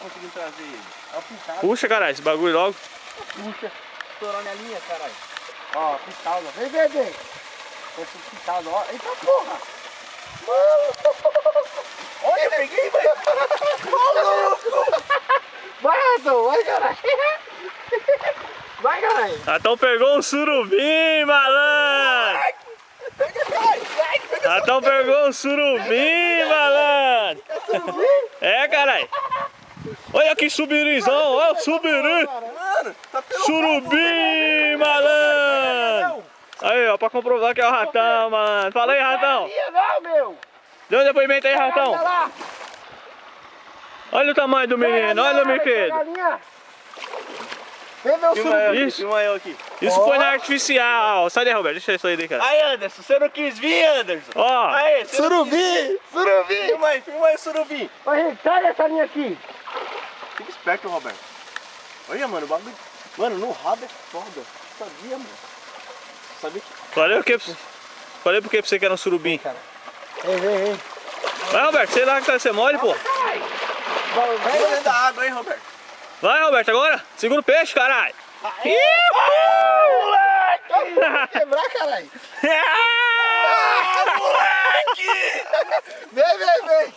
conseguindo trazer ele. Ó, pintado. Puxa, caralho, esse bagulho logo. Puxa. Estourando a linha, caralho. Ó, pintado. Vem, vem, vem. Esse pintado, ó. Eita porra. Mano. Olha, eu peguei, velho. Vai, Ratão. Vai, caralho. Vai, caralho. Ratão pegou um surubim, malandro. Pega, caralho. Ratão pegou um surubim, malandro. É, caralho. Olha que subirizão, olha o subirim. Mano, tá pelo Surubim, malandro. Aí, ó, pra comprovar que é o Ratão, mano. Fala aí, Ratão. Não, meu. Dê um depoimento aí, Ratão. Olha lá. Olha o tamanho do menino, olha o Miquedo. Vem ver o Filma surubim. eu, Isso. filma eu aqui. Isso foi na artificial. Sai daí, Roberto, deixa isso aí, cara. Aí, Anderson, você não quis vir, Anderson? Ó, Aí, surubim! Surubim! Filma aí, surubim! Ô, gente, sai dessa linha aqui. Fica esperto, Roberto. Olha, mano, o bagulho... Mano, no rabo é foda. Sabia, mano. Sabia que... falei por que pra você que era um surubim. Vem, vem, vem. Vai, Roberto, sei lá que tá você mole, pô. Vai dentro da água, hein, Roberto? Vai, Roberto, agora. Segura o peixe, caralho. Moleque! Quebrar, caralho! Moleque! Vem, vem, vem!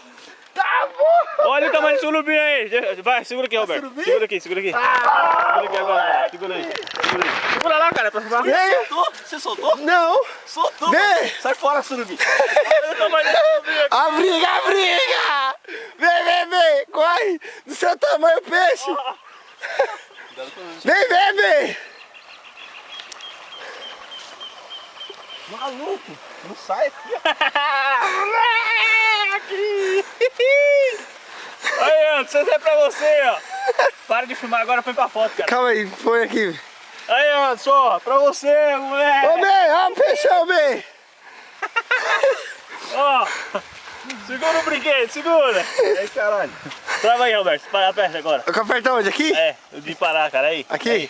Tá bom! Olha o tamanho do surubim aí. Vai, segura aqui, Roberto. surubim? Segura aqui, segura aqui. Segura aqui agora. Segura aí. Segura aí. Segura lá, cara, pra filmar. Vem! Você soltou? Não. Soltou! Vem! Sai fora, surubim! Olha o tamanho do surubim aqui. A briga, a briga! Vem, vem, vem! Corre! Do seu tamanho, peixe! Vem, vem, vem! Maluco! Não sai aqui, ó! Moleque! Aí, Anderson, isso é pra você, ó. Para de filmar agora, põe pra foto, cara. Calma aí, põe aqui. Aí, Anderson, ó, pra você, moleque. Ô, bem, ó o peixão, bem! Ó, segura o brinquedo, segura. Ei, caralho! Trava aí, Roberto, para perto agora. Eu aperto onde? Aqui? É, de parar, cara, aí. Aqui?